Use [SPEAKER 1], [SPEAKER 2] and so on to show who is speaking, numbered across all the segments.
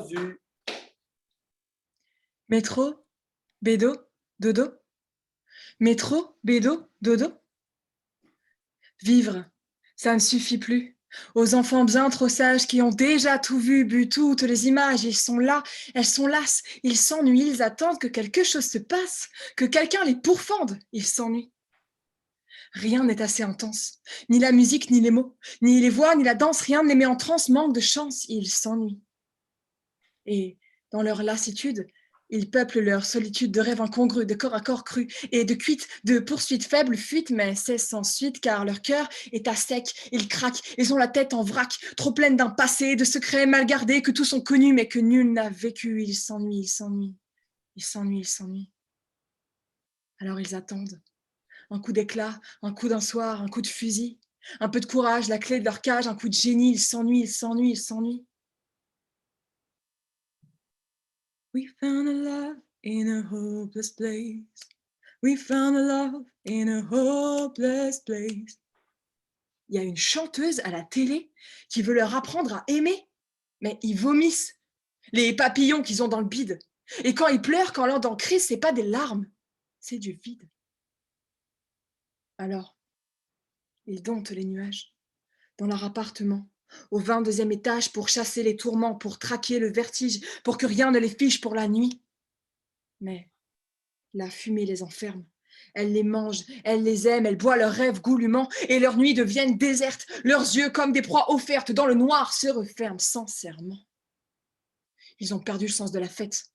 [SPEAKER 1] du...
[SPEAKER 2] Métro, bédo, dodo. Métro, bédo, dodo. Vivre, ça ne suffit plus. Aux enfants bien trop sages qui ont déjà tout vu, bu toutes les images, ils sont là, elles sont lasses, ils s'ennuient, ils attendent que quelque chose se passe, que quelqu'un les pourfende, ils s'ennuient. Rien n'est assez intense, ni la musique, ni les mots, ni les voix, ni la danse, rien ne les met en transe, manque de chance, ils s'ennuient. Et dans leur lassitude, ils peuplent leur solitude de rêves incongrus, de corps à corps crus, et de cuites, de poursuites faibles, fuites, mais c'est sans suite, car leur cœur est à sec, ils craquent, ils ont la tête en vrac, trop pleine d'un passé, de secrets mal gardés, que tous ont connus, mais que nul n'a vécu, ils s'ennuient, ils s'ennuient, ils s'ennuient, ils s'ennuient. Alors ils attendent, un coup d'éclat, un coup d'un soir, un coup de fusil, un peu de courage, la clé de leur cage, un coup de génie, ils s'ennuient, ils s'ennuient, ils s'ennuient. We found a love in a hopeless place. We found a love in a hopeless place. Il y a une chanteuse à la télé qui veut leur apprendre à aimer, mais ils vomissent les papillons qu'ils ont dans le bide. Et quand ils pleurent, quand leur dent crie, c'est pas des larmes, c'est du vide. Alors, ils domptent les nuages dans leur appartement, au 22e étage, pour chasser les tourments, pour traquer le vertige, pour que rien ne les fiche pour la nuit. Mais la fumée les enferme. Elle les mange, elle les aime, elle boit leurs rêves goulûment, et leurs nuits deviennent désertes. Leurs yeux, comme des proies offertes dans le noir, se referment sincèrement. Ils ont perdu le sens de la fête.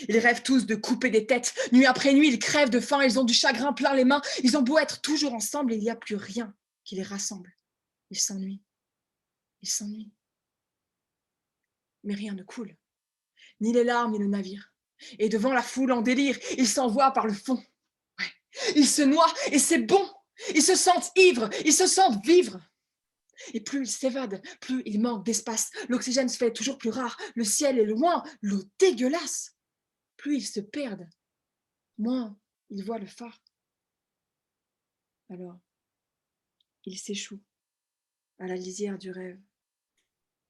[SPEAKER 2] Ils rêvent tous de couper des têtes. Nuit après nuit, ils crèvent de faim, ils ont du chagrin plein les mains. Ils ont beau être toujours ensemble, il n'y a plus rien qui les rassemble. Ils s'ennuient, ils s'ennuient. Mais rien ne coule, ni les larmes, ni le navire. Et devant la foule en délire, ils s'envoient par le fond. Ils se noient et c'est bon. Ils se sentent ivres, ils se sentent vivre. Et plus ils s'évadent, plus il manque d'espace. L'oxygène se fait toujours plus rare. Le ciel est loin, l'eau dégueulasse. Plus ils se perdent, moins ils voient le phare. Alors, ils s'échouent à la lisière du rêve.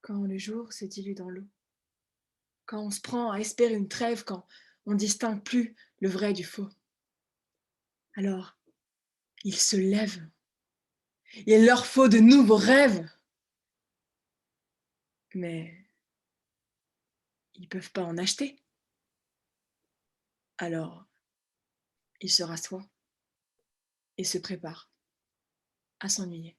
[SPEAKER 2] Quand le jour se dilue dans l'eau. Quand on se prend à espérer une trêve, quand on distingue plus le vrai du faux. Alors, ils se lèvent. Il leur faut de nouveaux rêves. Mais ils ne peuvent pas en acheter. Alors, ils se rassoient et se préparent à s'ennuyer.